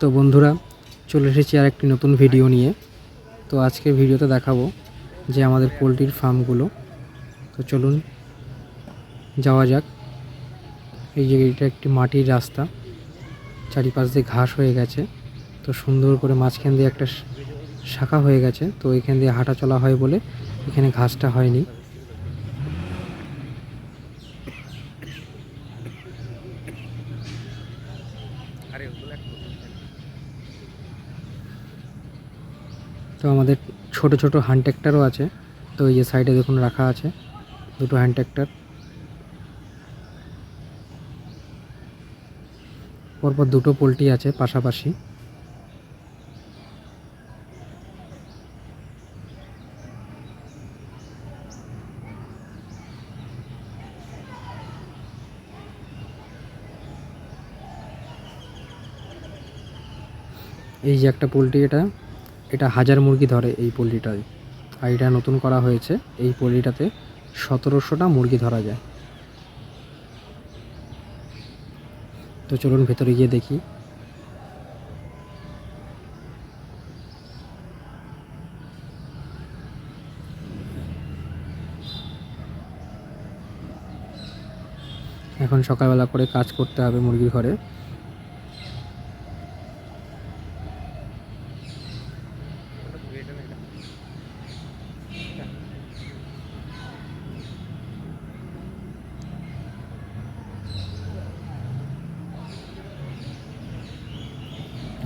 তো বন্ধুরা, চলে এসেছি আর একটি নতুন ভিডিও নিয়ে। তো আজকে ভিডিওতে দেখাবো যে আমাদের পোলট্রির ফার্মগুলো। তো চলুন যাওয়া যাক। এই যে এটা একটি মাটির রাস্তা, চারিপাশ দিয়ে ঘাস হয়ে গেছে। তো সুন্দর করে মাঝখান দিয়ে একটা শাখা হয়ে গেছে, তো এখান দিয়ে হাঁটা চলা হয় বলে এখানে ঘাসটা হয়নি। তো আমাদের ছোট ছোট হ্যান্ড ট্র্যাক্টরও আছে। তো এই যে সাইডে দেখুন রাখা আছে দুটো হ্যান্ড ট্র্যাক্টর। পরপর দুটো পোলট্রি আছে পাশাপাশি। এই যে একটা পোলট্রি, এটা 1000 মুরগি ধরে এই পোলট্রিটাই। আর এটা নতুন করা হয়েছে। এই পোলট্রিটাতে 1700টা মুরগি ধরা যায়। তো চলুন ভেতরে গিয়ে দেখি। এখন সকালবেলা করে কাজ করতে হবে মুরগির ঘরে।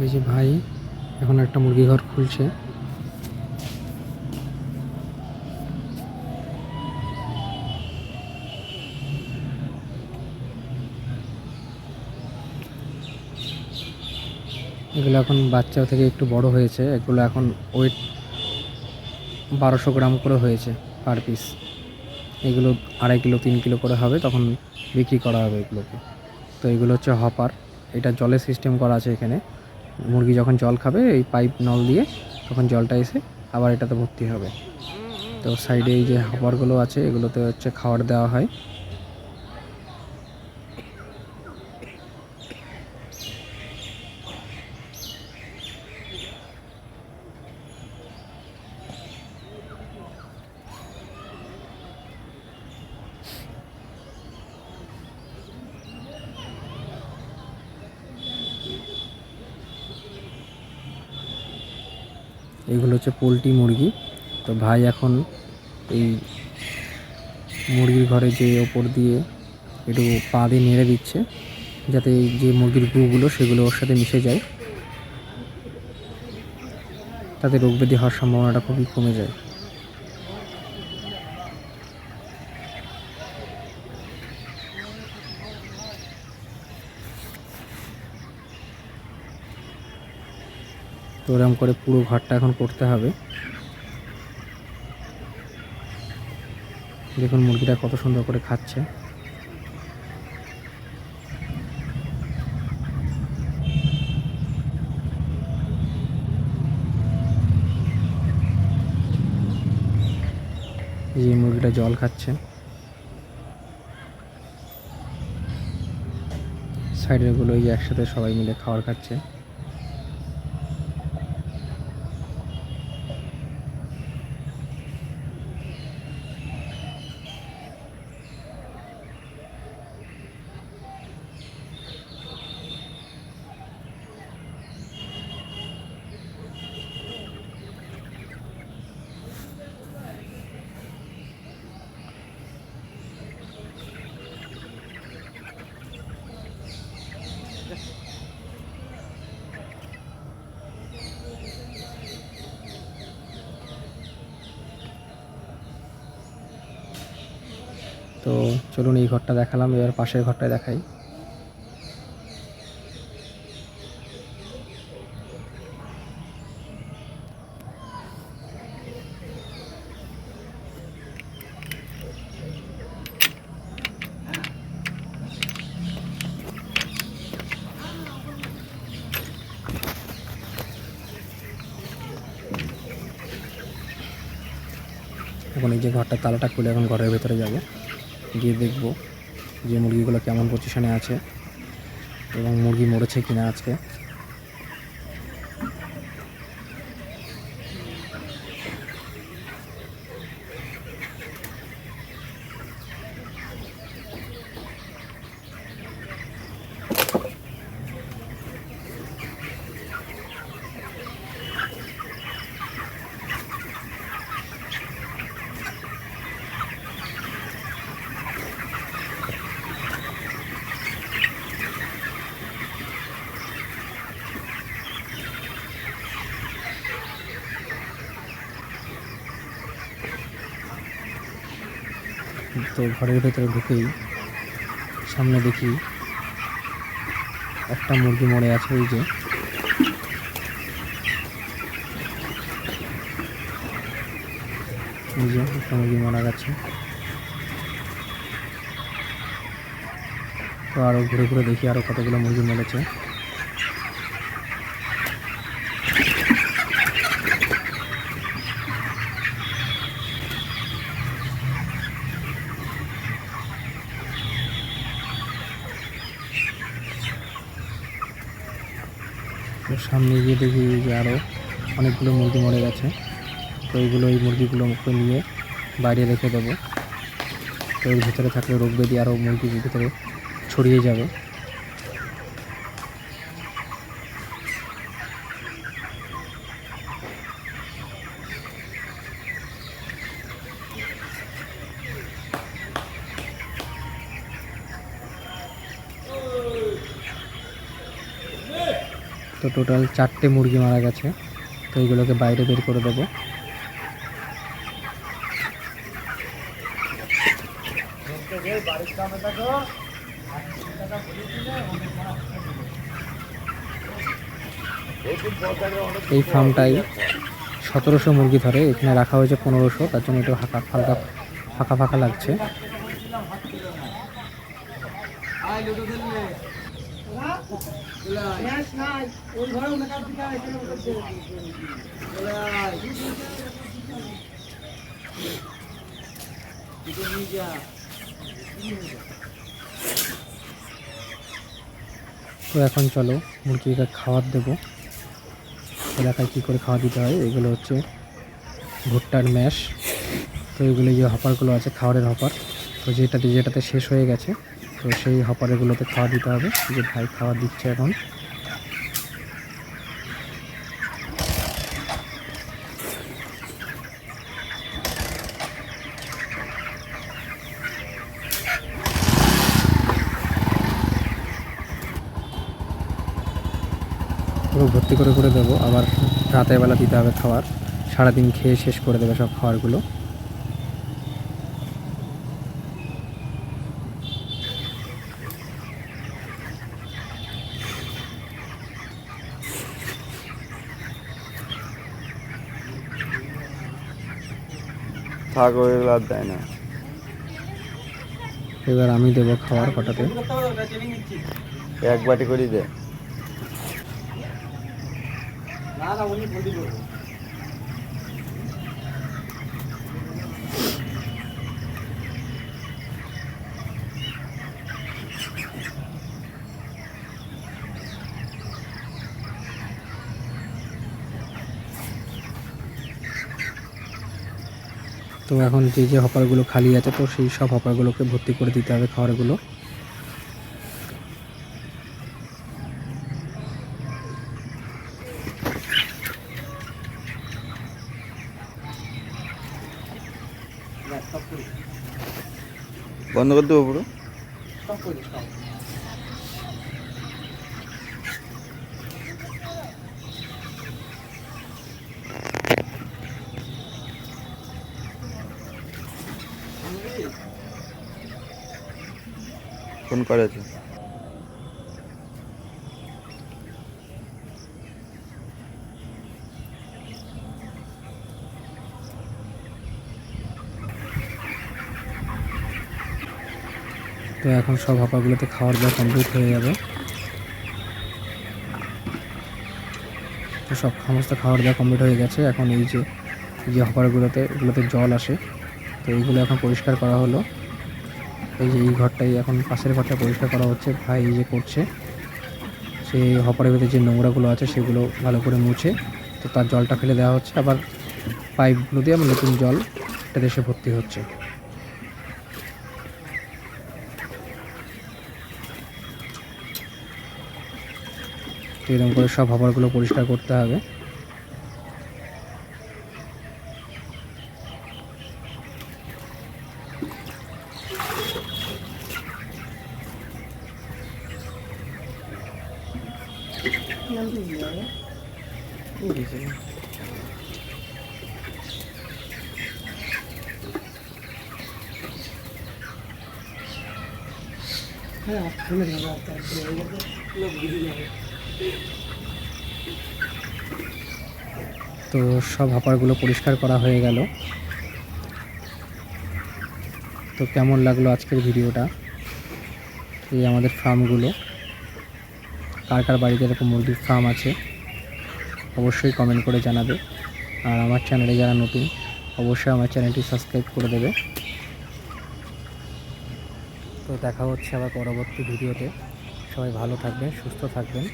এই যে ভাই এখন একটা মুরগি ঘর খুলছে। এগুলো এখন বাচ্চা থেকে একটু বড় হয়েছে। এগুলো এখন ওয়েট 1200 গ্রাম করে হয়েছে পার পিস। এগুলো 2.5 কিলো 3 কিলো করে হবে, তখন বিক্রি করা হবে এগুলোকে। তো এগুলো হচ্ছে হপার। এটা জলের সিস্টেম করা আছে এখানে। মুরগি যখন জল খাবে এই পাইপ নল দিয়ে তখন জলটা এসে আবার এটাতে ভর্তি হবে। তো সাইডে এই যে হপারগুলো আছে, এগুলোতে হচ্ছে খাবার দেওয়া হয়। এগুলো হচ্ছে পোলট্রি মুরগি। তো ভাই এখন এই মুরগির ঘরে যে ওপর দিয়ে একটু পা দিয়ে নেড়ে দিচ্ছে, যাতে এই যে মুরগির গুগুলো সেগুলো ওর সাথে মিশে যায়, তাতে রোগ ব্যাধি হওয়ার সম্ভাবনাটা খুবই কমে যায়। তো এরকম করে পুরো ঘরটা এখন করতে হবে। দেখুন মুরগিটা কত সুন্দর করে খাচ্ছে। এই যে মুরগিটা জল খাচ্ছে। সাইডের গুলো এই একসাথে সবাই মিলে খাবার খাচ্ছে। তো চলুন এই ঘরটা দেখালাম, এবার পাশের ঘরটা দেখাই। এখন এই যে ঘরটার তালাটা খুলে এখন ঘরের ভেতরে যাব, গিয়ে দেখব যে মুরগিগুলো কেমন পজিশনে আছে এবং মুরগি মরেছে কিনা আজকে। তো ঘরের ভেতরে ঢুকেই সামনে দেখি একটা মুরগি মরে আছে, ওই যে একটা মুরগি মারা গেছে। তো আরও ঘুরে ঘুরে দেখি আরও কতগুলো মুরগি মরেছে। তো সামনে গিয়ে দেখি যে আরও অনেকগুলো মুরগি মরে গেছে। তো এই মুরগিগুলোকে নিয়ে বাইরে রেখে দেবো। তো এর ভিতরে থাকলে রোগ ব্যাধি আরও মুরগির ভিতরে ছড়িয়ে যাবে। তো টোটাল 4টে মুরগি মারা গেছে। তো এইগুলোকে বাইরে বের করে দেবো। এই ফার্মটাই 1700 মুরগি ধরে, এখানে রাখা হয়েছে 1500, তার জন্য একটু হালকা ফাঁকা ফাঁকা লাগছে। তো এখন চলো মুরগিকে খাবার দেবো। এলাকায় কী করে খাওয়া দিতে হয়, এগুলো হচ্ছে ভুট্টার ম্যাশ। তো এগুলো যে হপারগুলো আছে খাবারের হপার, তো যেটাতে শেষ হয়ে গেছে, তো সেই হপারগুলোতে খাওয়া দিতে হবে। যে ভাই খাবার দিচ্ছে এখন। পুরো ভর্তি করে করে দেবো, আবার রাতের বেলা দিতে হবে খাবার। সারাদিন খেয়ে শেষ করে দেবে সব খাবারগুলো। দেয় না। এবার আমি দেবো খাবার কটাতে। এক বাটি করে দে। তো এখন যে হপারগুলো খালি আছে, তো সেই সব হপারগুলোকে ভর্তি করে দিতে হবে খাবারগুলো। বন্ধ করে দেবো পুরো। ফোন করেছে। তো এখন সব হপারগুলোতে খাবার দেওয়া কমপ্লিট হয়ে যাবে। তো সমস্ত খাবার দেওয়া কমপ্লিট হয়ে গেছে। এখন এই যে হপারগুলোতে এগুলোতে জল আসে, তো এইগুলো এখন পরিষ্কার করা হলো। এই যে এই ঘরটাই এখন পাশের ঘরটা পরিষ্কার করা হচ্ছে, ভাই যে করছে। সেই হপারের ভিতরে যে নোংরাগুলো আছে সেগুলো ভালো করে মুছে, তো তার জলটা ফেলে দেওয়া হচ্ছে। আবার পাইপগুলো দিয়ে আমার নতুন জল এটাতে এসে ভর্তি হচ্ছে। তো এরকম করে সব হপারগুলো পরিষ্কার করতে হবে। তো সব হাঁপারগুলো পরিষ্কার করা হয়ে গেল। তো কেমন লাগলো আজকের ভিডিওটা, এই আমাদের ফার্মগুলো, কার কার বাড়িতে এরকম মুরগির ফার্ম আছে অবশ্যই কমেন্ট করে জানাবে। আর আমার চ্যানেলে যারা নতুন অবশ্যই আমার চ্যানেলটি সাবস্ক্রাইব করে দেবে। তো দেখা হচ্ছে আবার পরবর্তী ভিডিওতে। সবাই ভালো থাকবেন, সুস্থ থাকবেন।